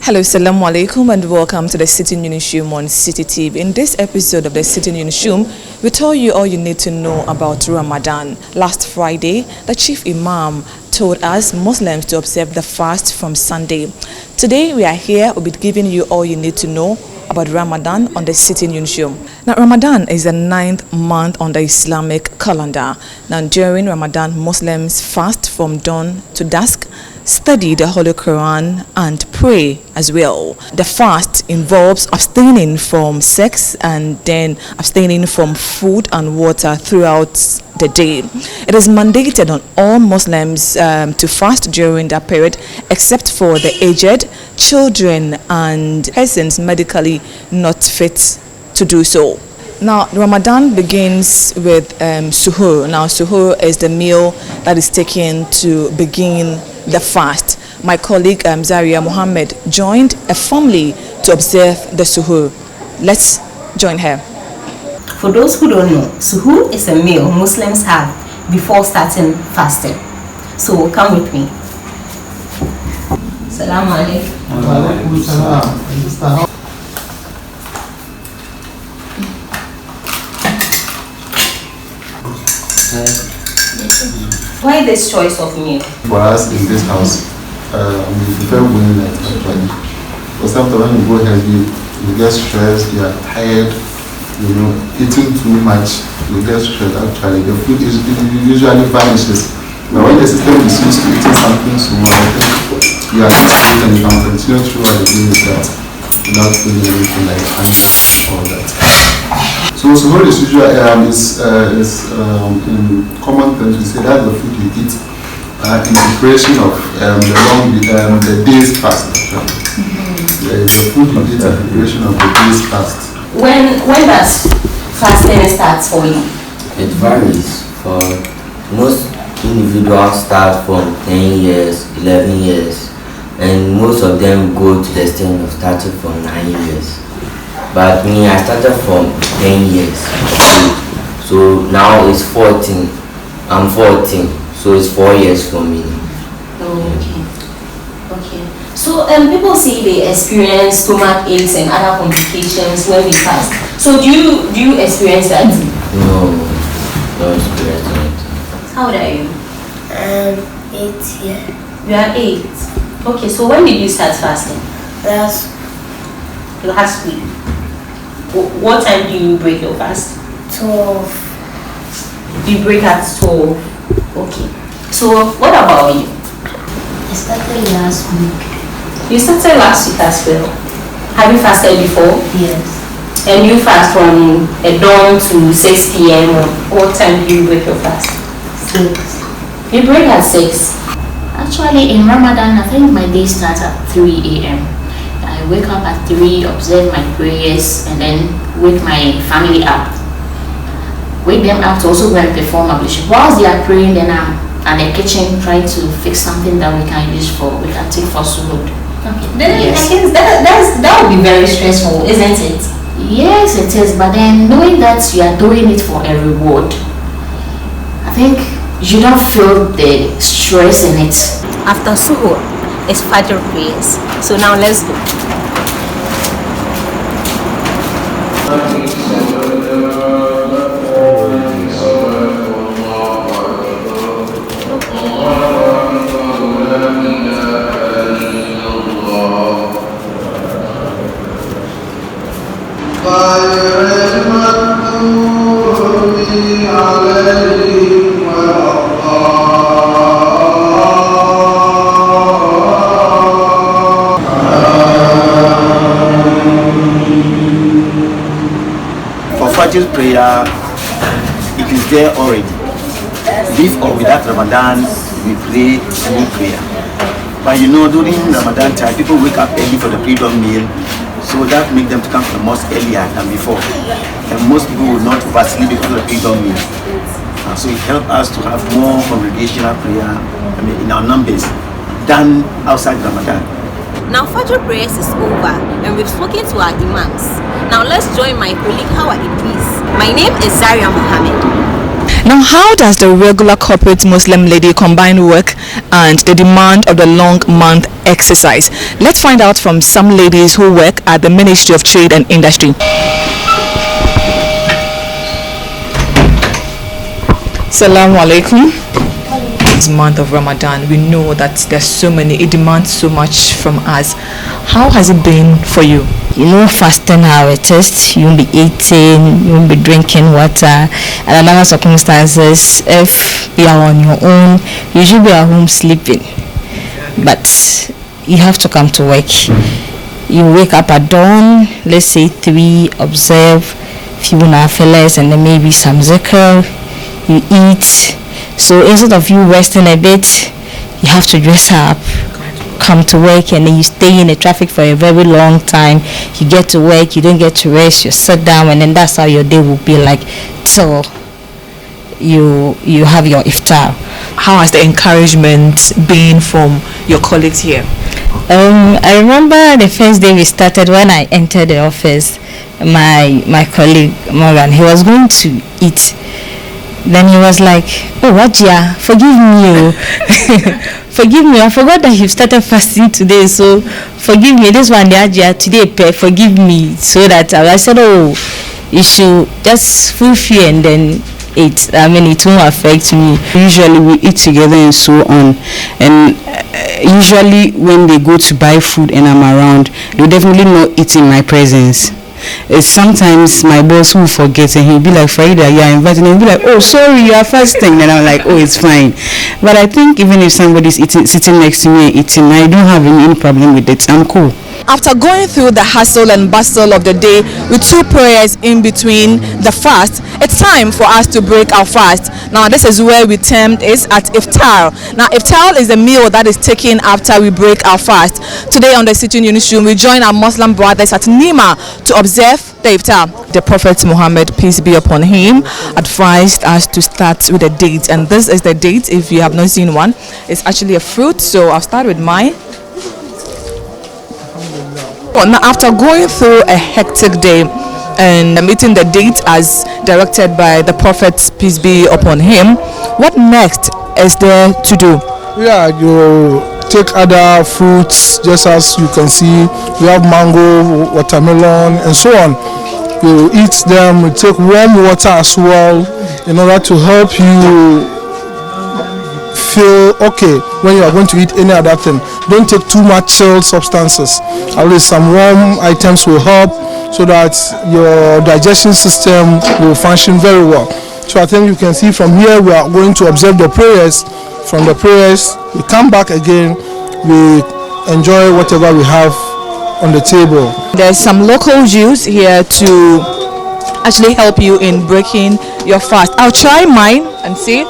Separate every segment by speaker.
Speaker 1: Hello, Assalamu alaikum, and welcome to the Citi Newsroom on Citi TV. In this episode of the Citi Newsroom, we tell you all you need to know about Ramadan. Last Friday, the Chief Imam told us Muslims to observe the fast from Sunday. Today, we are here. We'll be giving you all you need to know about Ramadan on the Citi Newsroom. Now, Ramadan is the 9th month on the Islamic calendar. Now, during Ramadan, Muslims fast from dawn to dusk, study the Holy Quran, and pray as well. The fast involves abstaining from sex and then abstaining from food and water throughout the day. It is mandated on all Muslims to fast during that period, except for the aged, children, and persons medically not fit to do so. Now, Ramadan begins with suhoor. Now, suhoor is the meal that is taken to begin the fast. My colleague Zaria Mohammed joined a family to observe the suhoor. Let's join her.
Speaker 2: For those who don't know, suhoor is a meal Muslims have before starting fasting. So come with me. Assalamu alaikum. Why this choice of meal?
Speaker 3: For us in this house, we prefer winning actually. For sometimes when you go heavy, you get stressed, you are tired, eating too much, you get stressed actually. The food usually vanishes. But when the system is used to eating something small, I think you are used to it and you can continue throughout the day with that without feeling anything like hunger or that. So suhoor is usually in common terms we say that's the food you eat in preparation of the day's fast. The food you eat in preparation of the day's fast.
Speaker 2: When does fasting start for you?
Speaker 4: It varies. For most individuals start from 10 years, 11 years, and most of them go to the extent of starting from 9 years. But me, I started from 10 years. So now it's 14. I'm 14. So it's 4 years for me.
Speaker 2: Okay. So people say they experience stomach aches and other complications when we fast. So do you experience that?
Speaker 4: No, don't experience it.
Speaker 2: How old are you?
Speaker 5: 8 years.
Speaker 2: You are 8. Okay, so when did you start fasting? Last week. What time do you break your fast?
Speaker 5: 12.
Speaker 2: You break at 12. Okay. So what about you?
Speaker 5: I started last week.
Speaker 2: You started last week as well. Have you fasted before?
Speaker 5: Yes.
Speaker 2: And you fast from dawn to 6 p.m. What time do you break your fast?
Speaker 5: 6.
Speaker 2: You break at 6.
Speaker 5: Actually, in Ramadan, I think my day starts at 3 a.m. I wake up at 3, observe my prayers, and then wake my family up. Wake them up to also go and perform ablution. Whilst they are praying, then I'm at the kitchen trying to fix something that we can take for suhoor.
Speaker 2: Okay. Then
Speaker 5: yes.
Speaker 2: I guess that would be very stressful, isn't it?
Speaker 5: Yes, it is. But then knowing that you are doing it for a reward, I think you don't feel the stress in it.
Speaker 2: After suhoor, it's Fajr prayers. So now let's go.
Speaker 6: Fajr prayer, it is there already. With or without Ramadan, we pray any prayer. But during Ramadan time, people wake up early for the pre-dawn meal, so that makes them to come to the mosque earlier than before. And most people will not oversleep because of the pre-dawn meal. So it helps us to have more congregational prayer in our numbers than outside Ramadan.
Speaker 2: Now Fajr prayers is over and we've spoken to our imams. Now let's join my colleague Hawa Idris. My name is Zaria Mohammed.
Speaker 1: Now, how does the regular corporate Muslim lady combine work and the demand of the long month exercise? Let's find out from some ladies who work at the Ministry of Trade and Industry. Assalamu alaikum. This month of Ramadan, we know that there's so many, it demands so much from us. How has it been for you?
Speaker 7: You know, fasting how it is. You won't be eating, you won't be drinking water, and in other circumstances, if you are on your own, you should be at home sleeping. But you have to come to work. You wake up at dawn, let's say 3, observe few nafilas and then maybe some zikr. You eat. So instead of you resting a bit, you have to dress up, come to work, and then you stay in the traffic for a very long time. You get to work, you don't get to rest, you sit down, and then that's how your day will be like till you have your iftar.
Speaker 1: How has the encouragement been from your colleagues here?
Speaker 7: I remember the first day we started, when I entered the office, my colleague Morgan, he was going to eat. Then he was like, "Oh, Wajia, forgive me, forgive me. I forgot that you started fasting today, so forgive me. This one, Wajia, today, forgive me." So that I said, "Oh, you should just fulfill and then eat. I mean, it won't affect me."
Speaker 8: Usually we eat together and so on. And usually when they go to buy food and I'm around, they definitely not eat in my presence. Sometimes my boss will forget and he'll be like, "Farida, you are invited," and he'll be like, "Oh, sorry, you are fasting." And I'm like, "Oh, it's fine." But I think even if somebody's sitting next to me and eating, I don't have any problem with it. I'm cool.
Speaker 1: After going through the hustle and bustle of the day with 2 prayers in between the fast, it's time for us to break our fast. Now, this is where we termed it at iftar. Now, iftar is a meal that is taken after we break our fast. Today on the Citi Newsroom, we join our Muslim brothers at Nima to observe the iftar. The Prophet Muhammad, peace be upon him, advised us to start with a date, and this is the date. If you have not seen one, it's actually a fruit, so I'll start with mine. Now, after going through a hectic day and meeting the date as directed by the Prophet, peace be upon him, what next is there to do?
Speaker 9: Yeah, you take other fruits, just as you can see. We have mango, watermelon, and so on. You eat them, you take warm water as well in order to help you feel okay when you are going to eat any other thing. Don't take too much chilled substances. At least some warm items will help so that your digestion system will function very well. So I think you can see from here we are going to observe the prayers. From the prayers, we come back again, we enjoy whatever we have on the table.
Speaker 1: There's some local juice here to actually help you in breaking your fast. I'll try mine and see.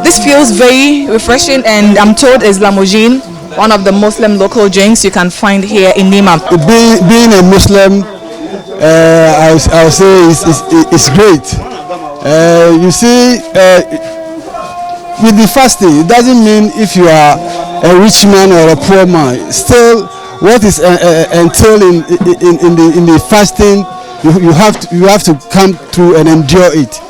Speaker 1: This feels very refreshing, and I'm told is Lamojin, one of the Muslim local drinks you can find here in Nima.
Speaker 10: Being a Muslim, I'll say it's great. You see, with the fasting, it doesn't mean if you are a rich man or a poor man. Still, what is entailed in the fasting, you have to come through and endure it.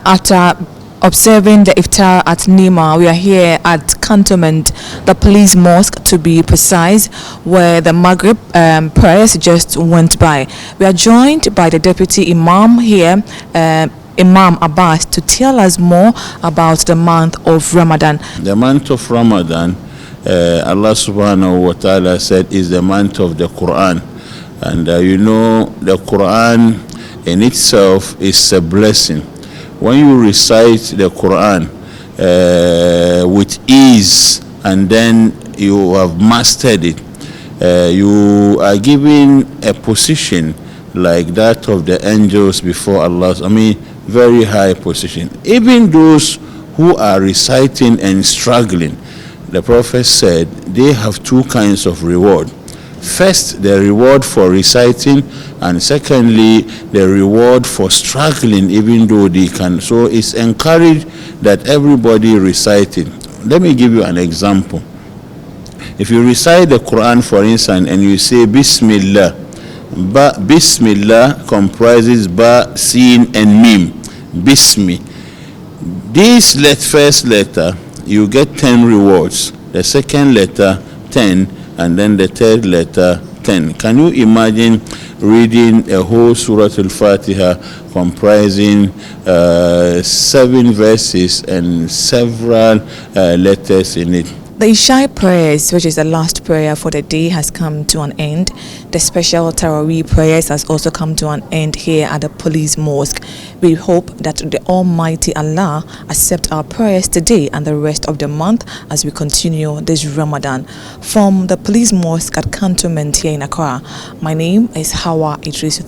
Speaker 1: After observing the iftar at Nima, we are here at Cantonment, the police mosque to be precise, where the Maghrib prayers just went by. We are joined by the deputy imam here, Imam Abbas, to tell us more about the month of Ramadan.
Speaker 11: The month of Ramadan, Allah subhanahu wa ta'ala said, is the month of the Quran. And you know, the Quran in itself is a blessing. When you recite the Quran with ease and then you have mastered it, you are given a position like that of the angels before Allah. I mean, very high position. Even those who are reciting and struggling, the Prophet said they have 2 kinds of reward. First, the reward for reciting, and secondly, the reward for struggling even though they can. So it's encouraged that everybody recite it. Let me give you an example. If you recite the Quran, for instance, and you say Bismillah, Ba, Bismillah comprises Ba, Sin, and Mim. Bismi. This first letter, you get 10 rewards. The second letter, 10, and then the third letter, 10. Can you imagine reading a whole Surah Al-Fatiha comprising 7 verses and several letters in it?
Speaker 1: The Isha prayers, which is the last prayer for the day, has come to an end. The special Taraweeh prayers has also come to an end here at the Police Mosque. We hope that the Almighty Allah accept our prayers today and the rest of the month as we continue this Ramadan. From the Police Mosque at Cantonment here in Accra, my name is Hawa Idris.